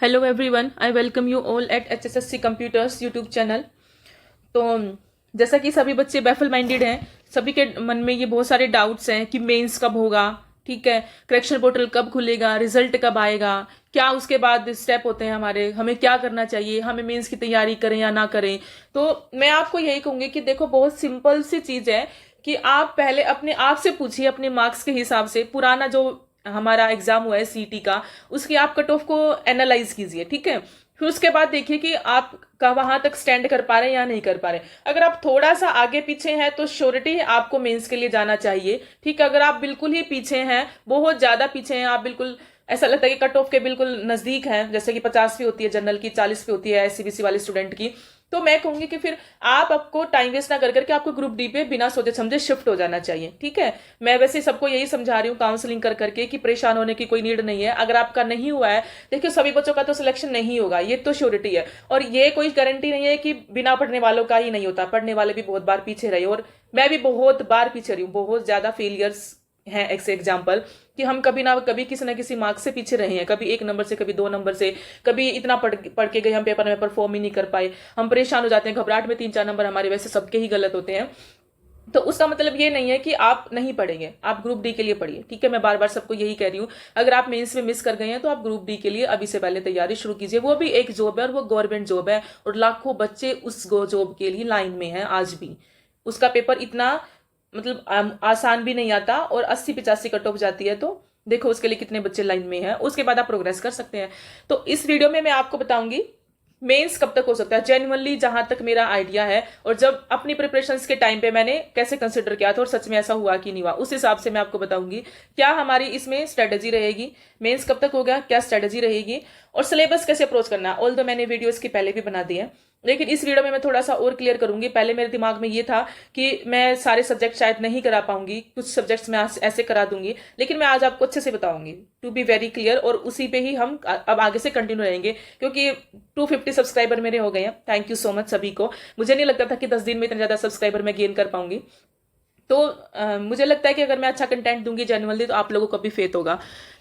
Hello everyone, I welcome you all at HSSC computers YouTube channel. तो जैसा कि सभी बच्चे बैफल माइंडेड हैं, सभी के मन में ये बहुत सारे डाउट्स हैं कि मेंस कब होगा, ठीक है, करेक्शन पोर्टल कब खुलेगा, रिजल्ट कब आएगा, क्या उसके बाद स्टेप होते हैं हमारे, हमें क्या करना चाहिए, हमें मेंस की तैयारी करें या ना करें। तो मैं आपको यही कहूंगी कि देखो, बहुत सिंपल सी चीज है कि आप पहले अपने आप से पूछिए, अपने मार्क्स के हिसाब से पुराना जो हमारा एग्जाम हुआ है सीटी का, उसकी आप कट ऑफ को एनालाइज कीजिए, ठीक है। फिर उसके बाद देखिए कि आप का वहां तक स्टैंड कर पा रहे हैं या नहीं कर पा रहे। अगर आप थोड़ा सा आगे पीछे हैं तो श्योरिटी है आपको मेंस के लिए जाना चाहिए, ठीक है। अगर आप बिल्कुल ही पीछे हैं, बहुत ज्यादा पीछे हैं, आप बिल्कुल ऐसा लगता है कि कट ऑफ के बिल्कुल नजदीक है, जैसे कि 50 भी होती है जनरल की, 40 भी होती है SCBC वाले स्टूडेंट की, तो मैं कहूंगी कि फिर आप आपको टाइम वेस्ट ना कर करके आपको ग्रुप डी पे बिना सोचे समझे शिफ्ट हो जाना चाहिए, ठीक है। मैं वैसे सबको यही समझा रही हूँ काउंसलिंग कर करके कि परेशान होने की कोई नीड नहीं है। अगर आपका नहीं हुआ है, देखिए सभी बच्चों का तो सिलेक्शन नहीं होगा, ये तो श्योरिटी है। और ये कोई गारंटी नहीं है कि बिना पढ़ने वालों का ही नहीं होता, पढ़ने वाले भी बहुत बार पीछे रहे, और मैं भी बहुत बार पीछे रही हूँ, बहुत ज्यादा फेलियर्स हैं एग्जाम्पल, कि हम कभी ना कभी किसी ना किसी मार्क्स से पीछे रहे हैं, कभी 1 नंबर से, कभी 2 नंबर से, कभी इतना पढ़ के गए हम पेपर में परफॉर्म ही नहीं कर पाए, हम परेशान हो जाते हैं, घबराहट में 3-4 नंबर हमारे वैसे सबके ही गलत होते हैं। तो उसका मतलब ये नहीं है कि आप नहीं पढ़ेंगे, आप ग्रुप डी के लिए पढ़िए, ठीक है। मैं बार बार सबको यही कह रही हूँ, अगर आप मेंस में मिस कर गए हैं तो आप ग्रुप डी के लिए अभी से पहले तैयारी शुरू कीजिए। वो भी एक जॉब है और वो गवर्नमेंट जॉब है, और लाखों बच्चे उस जॉब के लिए लाइन में हैं आज भी। उसका पेपर इतना मतलब आसान भी नहीं आता, और 80-85 कट ऑफ जाती है, तो देखो उसके लिए कितने बच्चे लाइन में हैं। उसके बाद आप प्रोग्रेस कर सकते हैं। तो इस वीडियो में मैं आपको बताऊंगी मेंस कब तक हो सकता है, जेन्युइनली जहां तक मेरा आइडिया है, और जब अपनी प्रिपरेशंस के टाइम पे मैंने कैसे कंसिडर किया था और सच में ऐसा हुआ कि नहीं हुआ, उस हिसाब से मैं आपको बताऊंगी क्या हमारी इसमें स्ट्रेटेजी रहेगी, मेंस कब तक होगा, क्या स्ट्रेटेजी रहेगी, और सिलेबस कैसे अप्रोच करना है। ऑल दो मैंने वीडियो इसके पहले भी बना दिए हैं, लेकिन इस वीडियो में मैं थोड़ा सा और क्लियर करूंगी। पहले मेरे दिमाग में ये था कि मैं सारे सब्जेक्ट शायद नहीं करा पाऊंगी, कुछ सब्जेक्ट्स मैं ऐसे करा दूंगी, लेकिन मैं आज आपको अच्छे से बताऊंगी, टू बी वेरी क्लियर, और उसी पे ही हम अब आगे से कंटिन्यू रहेंगे, क्योंकि 250 सब्सक्राइबर मेरे हो गए हैं। थैंक यू सो मच सभी को। मुझे नहीं लगता था कि 10 दिन में इतने ज्यादा सब्सक्राइबर मैं गेन कर पाऊंगी। तो मुझे लगता है कि अगर मैं अच्छा कंटेंट दूंगी जेन्युइनली, तो आप लोगों को भी फेथ होगा।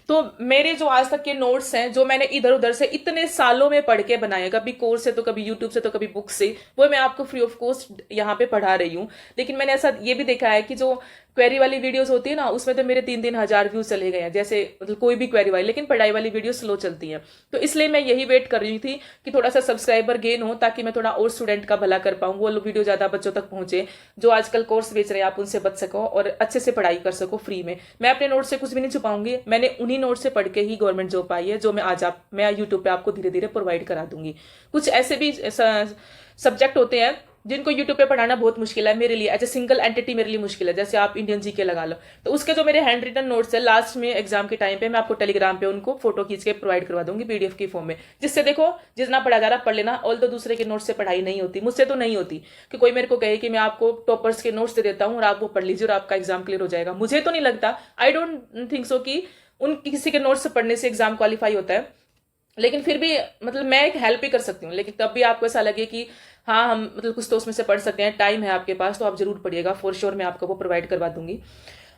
तो मेरे जो आज तक के नोट्स हैं, जो मैंने इधर उधर से इतने सालों में पढ़ के बनाए, कभी कोर्स से, तो कभी यूट्यूब से, तो कभी बुक से, वो मैं आपको फ्री ऑफ कॉस्ट यहाँ पे पढ़ा रही हूँ। लेकिन मैंने ऐसा ये भी देखा है कि जो क्वेरी वाली वीडियोस होती है ना, उसमें तो मेरे 3-3 हजार व्यूज चले गए हैं, जैसे मतलब कोई भी क्वेरी वाली, लेकिन पढ़ाई वाली वीडियो स्लो चलती है। तो इसलिए मैं यही वेट कर रही थी कि थोड़ा सा सब्सक्राइबर गेन हो, ताकि मैं थोड़ा और स्टूडेंट का भला कर पाऊँ, वो वीडियो ज्यादा बच्चों तक पहुंचे, जो आजकल कोर्स बेच रहे हैं, आप उनसे बच सको और अच्छे से पढ़ाई कर सको फ्री में। मैं अपने नोट से कुछ भी नहीं छुपाऊंगी, मैंने उन्हीं नोट से पढ़ के ही गवर्नमेंट जॉब पाई है, जो मैं यूट्यूब पे आपको धीरे धीरे प्रोवाइड करा दूंगी। कुछ ऐसे भी सब्जेक्ट होते हैं जिनको यूट्यूब पे पढ़ाना बहुत मुश्किल है मेरे लिए, एज ए सिंगल एंटिटी मेरे लिए मुश्किल है, जैसे आप इंडियन जीके लगा लो। तो उसके जो मेरे हैंड रिटन नोट्स है, लास्ट में एग्जाम के टाइम पे मैं आपको टेलीग्राम पे उनको फोटो खींच के प्रोवाइड करवा दूंगी PDF की फॉर्म में, जिससे देखो जितना पढ़ा जा रहा पढ़ लेना। ऑल तो दूसरे के नोट्स से पढ़ाई नहीं होती, मुझसे तो नहीं होती, कि कोई मेरे को कहे कि मैं आपको टॉपर्स के नोट्स दे देता हूँ और आप वो पढ़ लीजिए और आपका एग्जाम क्लियर हो जाएगा, मुझे तो नहीं लगता। आई डोंट थिंक सो कि उन किसी के नोट्स से पढ़ने से एग्जाम क्वालिफाई होता है। लेकिन फिर भी मतलब मैं एक हेल्प ही कर सकती हूँ, लेकिन तब भी आपको ऐसा लगे कि हाँ हम मतलब कुछ तो उसमें से पढ़ सकते हैं, टाइम है आपके पास, तो आप जरूर पढ़िएगा, फॉर श्योर मैं आपको वो प्रोवाइड करवा दूंगी।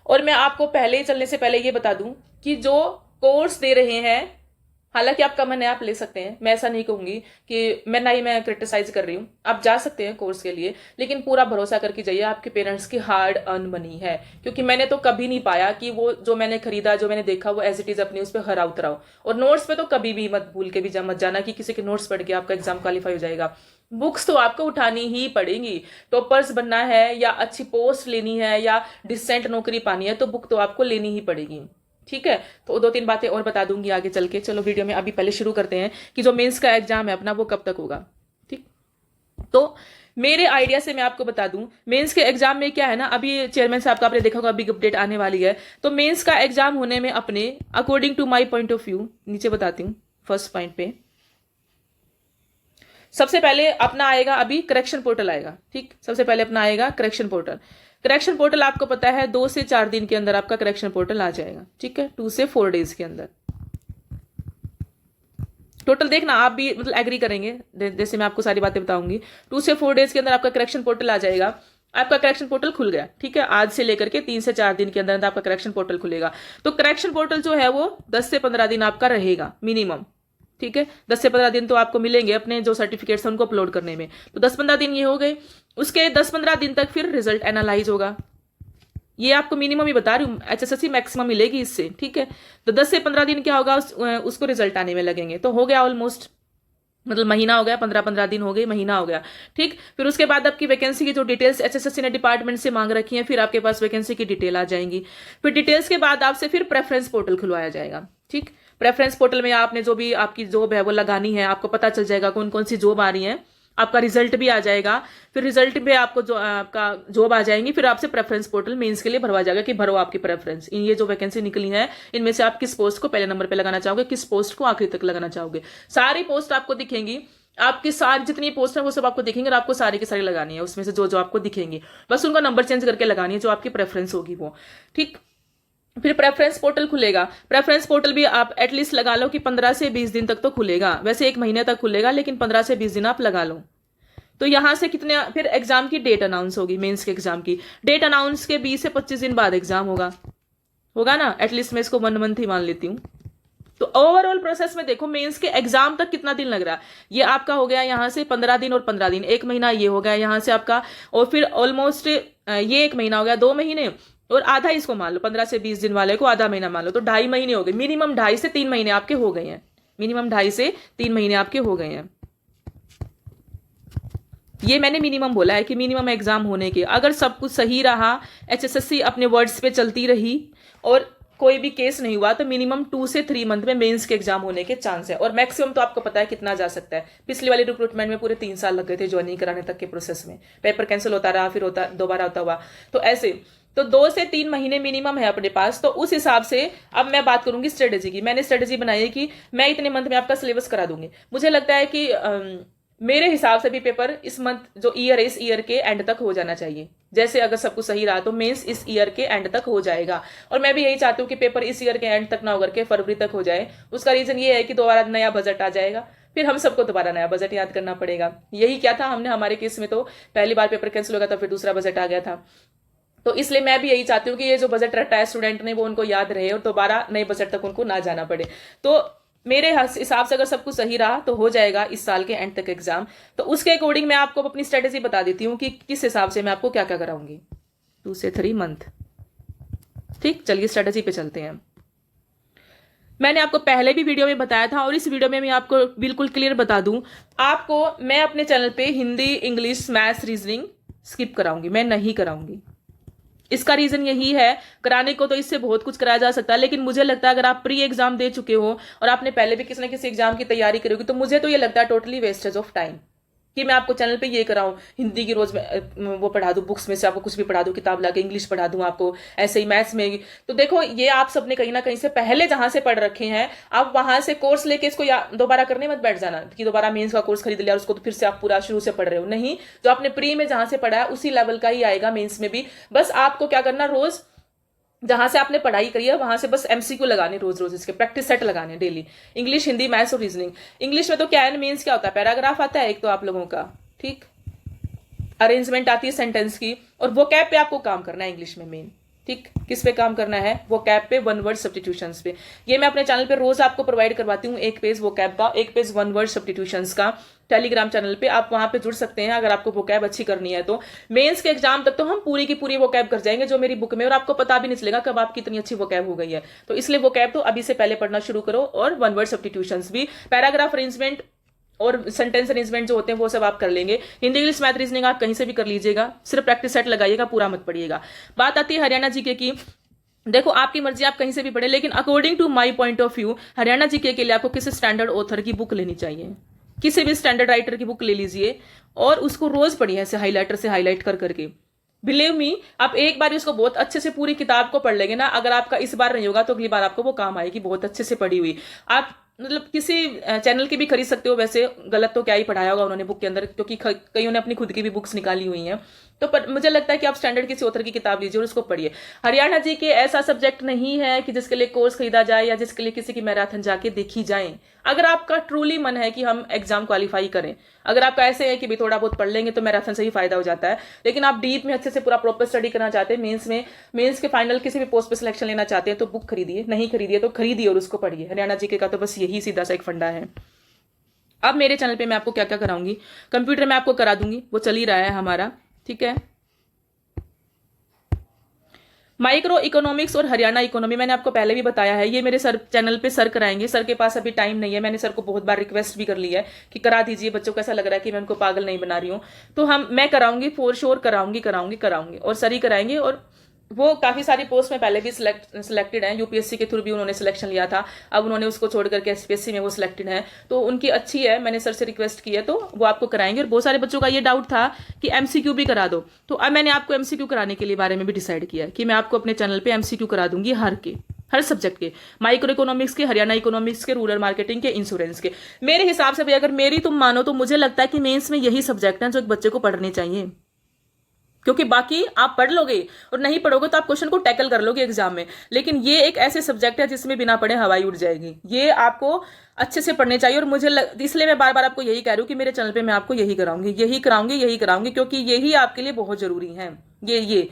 और मैं आपको पहले ही चलने से पहले ये बता दूं कि जो कोर्स दे रहे हैं, हालांकि आपका मन है आप ले सकते हैं, मैं ऐसा नहीं कहूंगी कि मैं क्रिटिसाइज कर रही हूँ, आप जा सकते हैं कोर्स के लिए, लेकिन पूरा भरोसा करके जाइए, आपके पेरेंट्स की हार्ड अर्न मनी है। क्योंकि मैंने तो कभी नहीं पाया कि वो जो मैंने खरीदा, जो मैंने देखा, वो एज इट इज अपनी उस पर हरा उतराओ। और नोट्स पे तो कभी भी मत भूल के भी मत जाना कि किसी के नोट्स पढ़ के आपका एग्जाम क्वालिफाई हो जाएगा। बुक्स तो आपको उठानी ही पड़ेगी, टॉपर्स बनना है या अच्छी पोस्ट लेनी है या डिसेंट नौकरी पानी है, तो बुक तो आपको लेनी ही पड़ेगी, ठीक है। तो 2-3 बातें और बता दूंगी आगे चल के। चलो वीडियो में अभी पहले शुरू करते हैं कि जो मेंस का एग्जाम है अपना, वो कब तक होगा, ठीक। तो मेरे आइडिया से मैं आपको बता दूं, मेंस के एग्जाम में क्या है ना, अभी चेयरमैन साहब का आपने देखा होगा, बिग अपडेट आने वाली है। तो मेंस का एग्जाम होने में अपने according to my point of view, नीचे बताती हूँ फर्स्ट पॉइंट पे, सबसे पहले अपना आएगा अभी करेक्शन पोर्टल आएगा, ठीक। सबसे पहले अपना आएगा करेक्शन पोर्टल। करेक्शन पोर्टल आपको पता है 2 से 4 दिन के अंदर आपका करेक्शन पोर्टल आ जाएगा, ठीक है, 2 से 4 डेज के अंदर टोटल। देखना आप भी मतलब एग्री करेंगे, जैसे मैं आपको सारी बातें बताऊंगी। 2 से 4 डेज के अंदर आपका करेक्शन पोर्टल आ जाएगा। आपका करेक्शन पोर्टल खुल गया, ठीक है, आज से लेकर के 3 से 4 दिन के अंदर आपका करेक्शन पोर्टल खुलेगा। तो करेक्शन पोर्टल जो है वो 10 से 15 दिन आपका रहेगा मिनिमम, ठीक है, 10 से 15 दिन तो आपको मिलेंगे अपने जो सर्टिफिकेट्स हैं उनको अपलोड करने में। तो 10-15 दिन ये हो गए। उसके 10-15 दिन तक फिर रिजल्ट एनालाइज होगा। ये आपको मिनिमम ही बता रही हूँ, HSSC मैक्सिमम मिलेगी इससे, ठीक है। तो 10 से 15 दिन क्या होगा, उसको रिजल्ट आने में लगेंगे। तो हो गया ऑलमोस्ट, मतलब महीना हो गया, 15-15 दिन हो गए, महीना हो गया, ठीक। फिर उसके बाद आपकी वैकेंसी की जो डिटेल्स HSSC ने डिपार्टमेंट से मांग रखी है, फिर आपके पास वैकेंसी की डिटेल आ जाएंगी। फिर डिटेल्स के बाद आपसे फिर प्रेफरेंस पोर्टल खुलवाया जाएगा, ठीक। प्रेफरेंस पोर्टल में आपने जो भी आपकी जॉब है वो लगानी है, आपको पता चल जाएगा कौन कौन सी जॉब आ रही है, आपका रिजल्ट भी आ जाएगा। फिर रिजल्ट में आपको जो आपका जॉब आ जाएंगी, फिर आपसे प्रेफरेंस पोर्टल मेंस के लिए भरवा जाएगा कि भरो आपकी प्रेफरेंस, इन ये जो वैकेंसी निकली है इनमें से आप किस पोस्ट को पहले नंबर पे लगाना चाहोगे, किस पोस्ट को आखिरी तक लगाना चाहोगे। सारी पोस्ट आपको दिखेंगी, आपकी सारी जितनी पोस्ट है वो सब आपको दिखेंगे और आपको सारी की सारी लगानी है, उसमें से जो जो आपको दिखेंगे बस उनका नंबर चेंज करके लगानी है, जो आपकी प्रेफरेंस होगी वो, ठीक। फिर प्रेफरेंस पोर्टल खुलेगा। प्रेफरेंस पोर्टल भी आप एटलीस्ट लगा लो कि 15 से 20 दिन तक तो खुलेगा, वैसे 1 महीने तक खुलेगा, लेकिन 15 से 20 दिन आप लगा लो। तो यहां से कितने, फिर एग्जाम की डेट अनाउंस होगी, मेंस के एग्जाम की डेट अनाउंस के 20 से 25 दिन बाद एग्जाम होगा ना, एटलीस्ट मैं इसको 1 मंथ ही मान लेती हूँ। तो ओवरऑल प्रोसेस में देखो मेंस के एग्जाम तक कितना दिन लग रहा है, ये आपका हो गया यहां से 15 दिन और 15 दिन, 1 महीना ये हो गया यहां से आपका, और फिर ऑलमोस्ट ये 1 महीना हो गया, 2 महीने और आधा इसको मान लो, 15 से 20 दिन वाले को आधा महीना मान लो, तो 2.5 महीने हो गए, मिनिमम 2.5 से 3 महीने आपके हो गए हैं, मिनिमम 2.5 से 3 महीने आपके हो गए हैं। ये मैंने मिनिमम बोला है कि मिनिमम एग्जाम होने के, अगर सब कुछ सही रहा, HSSC अपने वर्ड्स पे चलती रही और कोई भी केस नहीं हुआ, तो मिनिमम 2 से 3 मंथ में मेंस के एग्जाम होने के चांस है। और मैक्सिमम तो आपको पता है कितना जा सकता है, पिछली वाली रिक्रूटमेंट में पूरे 3 साल लग गए थे ज्वाइनिंग कराने तक के प्रोसेस में, पेपर कैंसिल होता रहा, फिर होता दोबारा होता हुआ, तो ऐसे तो 2 से 3 महीने मिनिमम है अपने पास। तो उस हिसाब से अब मैं बात करूंगी स्ट्रेटेजी की। मैंने स्ट्रेटेजी बनाई है कि मैं इतने मंथ में आपका सिलेबस करा दूंगी। मुझे लगता है कि मेरे हिसाब से भी पेपर इस मंथ जो ईयर है, इस ईयर के एंड तक हो जाना चाहिए। जैसे अगर सब कुछ सही रहा तो मेंस इस ईयर के एंड तक हो जाएगा, और मैं भी यही चाहती हूँ कि पेपर इस ईयर के एंड तक ना होकर के फरवरी तक हो जाए। उसका रीजन ये है कि दोबारा नया बजट आ जाएगा, फिर हम सबको दोबारा नया बजट याद करना पड़ेगा। यही क्या था, हमने हमारे केस में तो पहली बार पेपर कैंसिल हो गया था, फिर दूसरा बजट आ गया था। तो इसलिए मैं भी यही चाहती हूँ कि ये जो बजट रटा है स्टूडेंट ने वो उनको याद रहे और दोबारा नए बजट तक उनको ना जाना पड़े। तो मेरे हिसाब से अगर सब कुछ सही रहा तो हो जाएगा इस साल के एंड तक एग्जाम। तो उसके अकॉर्डिंग मैं आपको अपनी स्ट्रेटेजी बता देती हूँ कि किस हिसाब से मैं आपको क्या क्या कराऊंगी। 2 से 3 मंथ, ठीक। चलिए स्ट्रेटेजी पे चलते हैं। मैंने आपको पहले भी वीडियो में बताया था और इस वीडियो में मैं आपको बिल्कुल क्लियर बता दूं, आपको मैं अपने चैनल पे Hindi, English, maths, reasoning skip कराऊंगी, मैं नहीं कराऊंगी। इसका रीजन यही है, कराने को तो इससे बहुत कुछ कराया जा सकता है, लेकिन मुझे लगता है अगर आप प्री एग्जाम दे चुके हो और आपने पहले भी किसी न किसी एग्जाम की तैयारी करी होगी, तो मुझे तो ये लगता है टोटली वेस्टेज ऑफ टाइम कि मैं आपको चैनल पे ये कराऊं, हिंदी की रोज वो पढ़ा दूं, बुक्स में से आपको कुछ भी पढ़ा दूं, किताब लाके इंग्लिश पढ़ा दूं आपको, ऐसे ही मैथ्स में। तो देखो ये आप सबने कहीं ना कहीं से पहले जहां से पढ़ रखे हैं, आप वहां से कोर्स लेके इसको दोबारा करने मत बैठ जाना कि दोबारा मेंस का कोर्स खरीद लिया और उसको तो फिर से आप पूरा शुरू से पढ़ रहे हो। नहीं, जो आपने प्री में जहां से पढ़ा है उसी लेवल का ही आएगा मेंस में भी। बस आपको क्या करना, रोज जहां से आपने पढ़ाई करी है वहां से बस MCQ लगाने, रोज रोज इसके प्रैक्टिस सेट लगाने डेली, इंग्लिश, हिंदी, मैथ्स और रीजनिंग। इंग्लिश में तो क्या है, मेंस क्या होता है, पैराग्राफ आता है एक तो आप लोगों का, ठीक, अरेंजमेंट आती है सेंटेंस की, और वो कैप पे आपको काम करना है इंग्लिश में मेन, ठीक। किस पे काम करना है, वो कैप पे, 1 वर्ड सब्स्टिट्यूशंस पे। ये मैं अपने चैनल पे रोज आपको प्रोवाइड करवाती हूँ, 1 पेज वो कैप का, 1 पेज 1 वर्ड सब्स्टिट्यूशंस का, टेलीग्राम चैनल पे आप वहां पे जुड़ सकते हैं अगर आपको वो कैब अच्छी करनी है। तो मेंस के एग्जाम तक तो हम पूरी की पूरी वो कैब कर जाएंगे जो मेरी बुक में, और आपको पता भी नहीं चलेगा कब आपकी इतनी अच्छी वो कैब हो गई है। तो इसलिए वो कैब तो अभी से पहले पढ़ना शुरू करो, और 1 वर्ड सब्स्टिट्यूशंस भी, पैराग्राफ अरेंजमेंट और सेंटेंस अरेंजमेंट जो होते हैं वो सब आप कर लेंगे। हिंदी, इंग्लिश, मैथ, रीजनिंग आप कहीं से भी कर लीजिएगा, सिर्फ प्रैक्टिस सेट लगाइएगा, पूरा मत पढ़िएगा। बात आती है हरियाणा जीके की। देखो आपकी मर्जी, आप कहीं से भी पढ़े, लेकिन according to my point of view Haryana GK के लिए आपको किसी स्टैंडर्ड ऑथर की बुक लेनी चाहिए, किसी भी स्टैंडर्ड राइटर की बुक ले लीजिए और उसको रोज पढ़िए ऐसे हाईलाइटर से हाईलाइट कर करके। बिलीव मी, आप एक बार उसको बहुत अच्छे से पूरी किताब को पढ़ लेंगे ना, अगर आपका इस बार नहीं होगा तो अगली बार आपको वो काम आएगी, बहुत अच्छे से पढ़ी हुई। आप मतलब किसी चैनल की भी खरीद सकते हो, वैसे गलत तो क्या ही पढ़ाया होगा उन्होंने बुक के अंदर, क्योंकि कईयों ने अपनी खुद की भी बुक्स निकाली हुई हैं। तो मुझे लगता है कि आप स्टैंडर्ड किसी ऑथर की किताब लीजिए और उसको पढ़िए। हरियाणा जी के ऐसा सब्जेक्ट नहीं है कि जिसके लिए कोर्स खरीदा जाए या जिसके लिए किसी की मैराथन जाके देखी जाए। अगर आपका ट्रूली मन है कि हम एग्जाम क्वालिफाई करें, अगर आपका ऐसे है कि भी थोड़ा बहुत पढ़ लेंगे तो मैराथन से ही फायदा हो जाता है, लेकिन आप डीप में अच्छे से पूरा प्रॉपर स्टडी करना चाहते हैं, मेंस के फाइनल किसी भी पोस्ट पे सिलेक्शन लेना चाहते हैं, तो बुक खरीदिए, नहीं खरीदिए तो खरीदिए और उसको पढ़िए। हरियाणा जी के का तो बस यही सीधा सा एक फंडा है। अब मेरे चैनल पे मैं आपको क्या क्या कराऊंगी, कंप्यूटर में आपको करा दूंगी, वो चल ही रहा है हमारा, ठीक है। माइक्रो इकोनॉमिक्स और हरियाणा इकोनॉमी मैंने आपको पहले भी बताया है, ये मेरे सर चैनल पे सर कराएंगे। सर के पास अभी टाइम नहीं है, मैंने सर को बहुत बार रिक्वेस्ट भी कर लिया है कि करा दीजिए, बच्चों को ऐसा लग रहा है कि मैं उनको पागल नहीं बना रही हूँ। तो मैं कराऊंगी, फॉर श्योर कराऊंगी और सर ही कराएंगे। और वो काफी सारी पोस्ट में पहले भी सिलेक्टेड हैं, यूपीएससी के थ्रू भी उन्होंने सिलेक्शन लिया था, अब उन्होंने उसको छोड़ करके एसपीएससी में वो सिलेक्टेड है, तो उनकी अच्छी है, मैंने सर से रिक्वेस्ट की है, तो वो आपको कराएंगे। और बहुत सारे बच्चों का ये डाउट था कि एमसीक्यू भी करा दो, तो अब मैंने आपको एमसीक्यू कराने के लिए बारे में भी डिसाइड किया है कि मैं आपको अपने चैनल पर एमसीक्यू करा दूंगी हर सब्जेक्ट के, माइक्रो इकोनॉमिक्स के, हरियाणा इकोनॉमिक्स के, रूरल मार्केटिंग के, इंश्योरेंस के। मेरे हिसाब से भी अगर मेरी तुम मानो तो मुझे लगता है कि मेंस में यही सब्जेक्ट है जो एक बच्चे को पढ़ने चाहिए, क्योंकि बाकी आप पढ़ लोगे और नहीं पढ़ोगे तो आप क्वेश्चन को टैकल कर लोगे एग्जाम में, लेकिन ये एक ऐसे सब्जेक्ट है जिसमें बिना पढ़े हवाई उड़ जाएगी। ये आपको अच्छे से पढ़ने चाहिए। और इसलिए मैं बार बार आपको यही कह रही हूँ कि मेरे चैनल पे मैं आपको यही कराऊंगी, क्योंकि यही आपके लिए बहुत जरूरी है। ये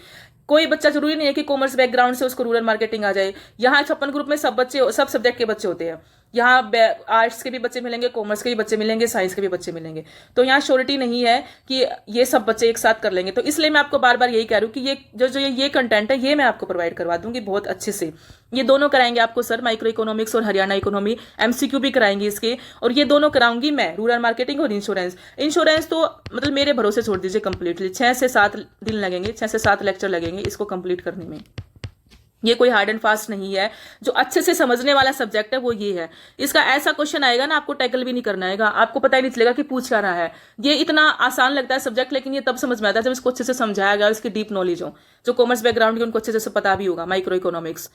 कोई बच्चा जरूरी नहीं है कि कॉमर्स बैकग्राउंड से उसको रूरल मार्केटिंग आ जाए। यहाँ 56 ग्रुप में सब सब्जेक्ट के बच्चे होते हैं। यहाँ आर्ट्स के भी बच्चे मिलेंगे, कॉमर्स के भी बच्चे मिलेंगे, साइंस के भी बच्चे मिलेंगे, तो यहाँ श्योरिटी नहीं है कि ये सब बच्चे एक साथ कर लेंगे। तो इसलिए मैं आपको बार बार यही कह रही हूँ कि ये कंटेंट है, ये मैं आपको प्रोवाइड करवा दूंगी बहुत अच्छे से। ये दोनों कराएंगे आपको सर, माइक्रो इकोनॉमिक्स और हरियाणा इकोनॉमी, एमसीक्यू भी कराएंगे इसके, और ये दोनों कराऊंगी मैं, रूरल मार्केटिंग और इंश्योरेंस तो मतलब मेरे भरोसे छोड़ दीजिए कंप्लीटली। 6 से 7 दिन लगेंगे, 6 से 7 लेक्चर लगेंगे इसको कंप्लीट करने में। ये कोई हार्ड एंड फास्ट नहीं है, जो अच्छे से समझने वाला सब्जेक्ट है वो ये है। इसका ऐसा क्वेश्चन आएगा ना, आपको टैकल भी नहीं करना आएगा, आपको पता ही नहीं चलेगा कि पूछ क्या रहा है। ये इतना आसान लगता है सब्जेक्ट, लेकिन ये तब समझ में आता है जब इसको अच्छे से समझाया गया, इसकी डीप नॉलेज हो। जो कॉमर्स बैकग्राउंड की उनको अच्छे से पता भी होगा माइक्रो इकोनॉमिक्स।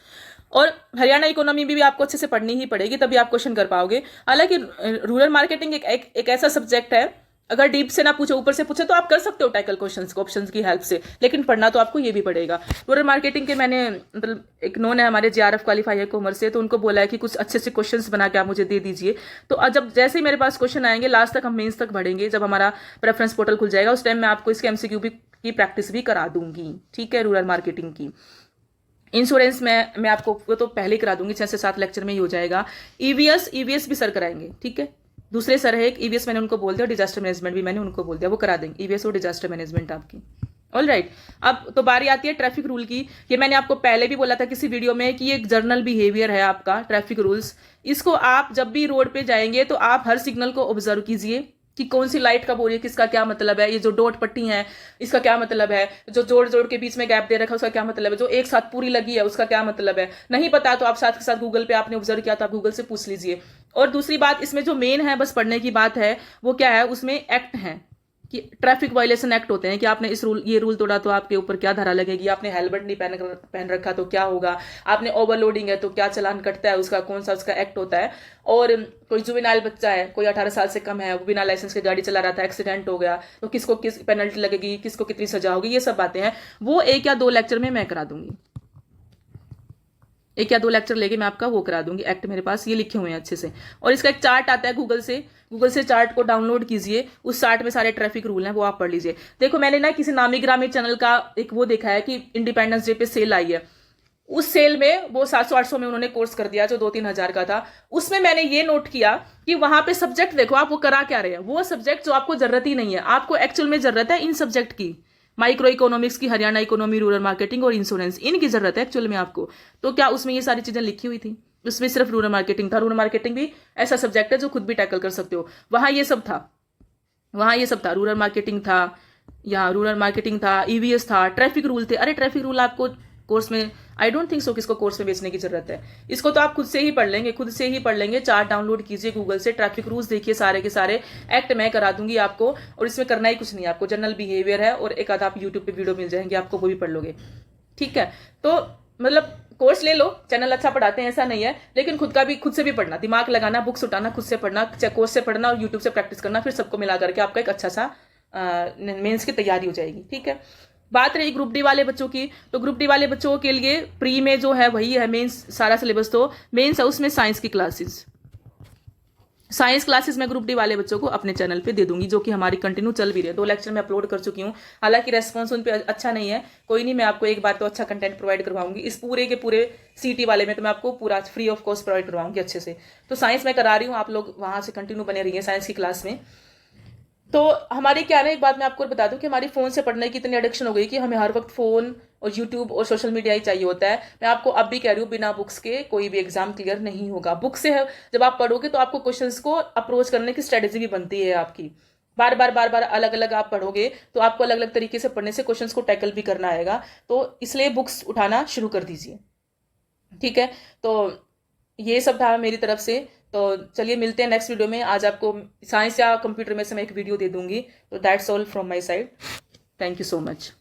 और हरियाणा इकोनॉमी भी आपको अच्छे से पढ़नी ही पड़ेगी, तभी आप क्वेश्चन कर पाओगे। हालांकि रूरल मार्केटिंग एक ऐसा सब्जेक्ट है, अगर डीप से ना पूछे, ऊपर से पूछे तो आप कर सकते हो टैकल क्वेश्चंस को ऑप्शंस की हेल्प से, लेकिन पढ़ना तो आपको ये भी पड़ेगा। रूरल मार्केटिंग के मैंने मतलब एक नोन है हमारे जेआरएफ क्वालिफाई है कॉमर्स से, तो उनको बोला है कि कुछ अच्छे से क्वेश्चंस बना के आप मुझे दे दीजिए। तो जब जैसे ही मेरे पास क्वेश्चन आएंगे, लास्ट तक हम मेंस तक बढ़ेंगे, जब हमारा प्रेफरेंस पोर्टल खुल जाएगा उस टाइम मैं आपको इसके एमसीक्यू की प्रैक्टिस भी करा दूंगी, ठीक है, रूरल मार्केटिंग की। इंश्योरेंस में मैं आपको तो पहले ही करा दूंगी, 6 से 7 लेक्चर में ही हो जाएगा। ईवीएस भी सर कराएंगे, ठीक है। दूसरे सर है एक ईवीएस, मैंने उनको बोल दिया, डिजास्टर मैनेजमेंट भी मैंने उनको बोल दिया, वो करा देंगे ईवीएस और डिजास्टर मैनेजमेंट आपकी। ऑल राइट, अब तो बारी आती है ट्रैफिक रूल की। ये मैंने आपको पहले भी बोला था किसी वीडियो में कि ये एक जर्नल बिहेवियर है आपका, ट्रैफिक रूल्स। इसको आप जब भी रोड पे जाएंगे तो आप हर सिग्नल को ऑब्जर्व कीजिए कि कौन सी लाइट कब हो रही है, किसका क्या मतलब है, ये जो डॉट पट्टी है इसका क्या मतलब है, जो जोड़ के बीच में गैप दे रखा है उसका क्या मतलब है, जो एक साथ पूरी लगी है उसका क्या मतलब है। नहीं पता तो आप साथ के साथ गूगल पे आपने ऑब्जर्व किया तो आप गूगल से पूछ लीजिए। और दूसरी बात, इसमें जो मेन है बस पढ़ने की बात है, वो क्या है, उसमें एक्ट है कि ट्रैफिक वायलेशन एक्ट होते हैं कि आपने ये रूल तोड़ा तो आपके ऊपर क्या धारा लगेगी, आपने हेलमेट नहीं पहन रखा तो क्या होगा, आपने ओवरलोडिंग है तो क्या चालान कटता है, उसका कौन सा उसका एक्ट होता है। और कोई जुवेनाइल बच्चा है, कोई 18 साल से कम है, वो बिना लाइसेंस के गाड़ी चला रहा था, एक्सीडेंट हो गया तो किसको किस पेनल्टी लगेगी, किसको कितनी सजा होगी, ये सब बातें हैं। वो 1 या 2 लेक्चर में मैं करा दूंगी, 1 या 2 लेक्चर लेके मैं आपका वो करा दूंगी। एक्ट मेरे पास ये लिखे हुए हैं अच्छे से, और इसका एक चार्ट आता है गूगल से चार्ट को डाउनलोड कीजिए, उस चार्ट में सारे ट्रैफिक रूल हैं, वो आप पढ़ लीजिए। देखो मैंने ना किसी नामी ग्रामी चैनल का एक वो देखा है कि इंडिपेंडेंस डे पे सेल आई है, उस सेल में वो 700-800 में उन्होंने कोर्स कर दिया जो 2-3 हजार का था। उसमें मैंने ये नोट किया कि वहां पे सब्जेक्ट देखो आप वो करा क्या रहे हैं, वो सब्जेक्ट जो आपको जरूरत ही नहीं है, आपको एक्चुअल में जरूरत है इन सब्जेक्ट की, माइक्रो इकोनॉमिक्स की, हरियाणा इकोनॉमी, रूरल मार्केटिंग और इंश्योरेंस, इनकी जरूरत है एक्चुअल में आपको। तो क्या उसमें ये सारी चीजें लिखी हुई थी? उसमें सिर्फ रूरल मार्केटिंग था। रूरल मार्केटिंग भी ऐसा सब्जेक्ट है जो खुद भी टैकल कर सकते हो, वहां ये सब था, रूरल मार्केटिंग था, ईवीएस था, ट्रैफिक रूल थे। अरे ट्रैफिक रूल आपको कोर्स में, आई डोंट थिंक सो किसको कोर्स में बेचने की जरूरत है, इसको तो आप खुद से ही पढ़ लेंगे। चार्ट डाउनलोड कीजिए गूगल से, ट्रैफिक रूल्स देखिए, सारे के सारे एक्ट मैं करा दूंगी आपको, और इसमें करना ही कुछ नहीं है आपको, जनरल बिहेवियर है, और एक आधा आप यूट्यूब पे वीडियो मिल जाएंगे आपको, वो भी पढ़ लोगे, ठीक है। तो मतलब कोर्स ले लो, चैनल अच्छा पढ़ाते हैं ऐसा नहीं है, लेकिन खुद से भी पढ़ना, दिमाग लगाना, बुक्स उठाना, खुद से पढ़ना, कोर्स से पढ़ना और यूट्यूब से प्रैक्टिस करना, फिर सबको मिला करके आपका एक अच्छा सा मेंस की तैयारी हो जाएगी। ठीक है, बात रही ग्रुप डी वाले बच्चों की, तो ग्रुप डी वाले बच्चों के लिए प्री में जो है वही है मेंस सारा सिलेबस, तो मेंस है उसमें साइंस की क्लासेस, साइंस क्लासेस मैं ग्रुप डी वाले बच्चों को अपने चैनल पे दे दूंगी, जो कि हमारी कंटिन्यू चल भी रही है। 2 लेक्चर मैं अपलोड कर चुकी हूँ, हालांकि रेस्पॉन्स उन पे अच्छा नहीं है, कोई नहीं, मैं आपको एक बार तो अच्छा कंटेंट प्रोवाइड करवाऊंगी। इस पूरे के पूरे सीटी वाले में तो मैं आपको पूरा फ्री ऑफ कॉस्ट प्रोवाइड करवाऊंगी अच्छे से। तो साइंस मैं करा रही हूँ, आप लोग वहां से कंटिन्यू बने रहिए साइंस की क्लास में। तो हमारी क्या है ना, एक बात मैं आपको बता दूं कि हमारी फोन से पढ़ने की इतनी एडिक्शन हो गई कि हमें हर वक्त फोन और यूट्यूब और सोशल मीडिया ही चाहिए होता है। मैं आपको अब भी कह रही हूँ, बिना बुक्स के कोई भी एग्जाम क्लियर नहीं होगा। बुक से है, जब आप पढ़ोगे तो आपको क्वेश्चंस को अप्रोच करने की स्ट्रेटेजी भी बनती है आपकी। बार बार अलग अलग आप पढ़ोगे तो आपको अलग अलग तरीके से पढ़ने से क्वेश्चंस को टैकल भी करना आएगा। तो इसलिए बुक्स उठाना शुरू कर दीजिए। ठीक है, तो ये सब था मेरी तरफ से। तो चलिए मिलते हैं नेक्स्ट वीडियो में। आज आपको साइंस या कंप्यूटर में से मैं एक वीडियो दे दूंगी। तो that's all from my side. Thank you so much.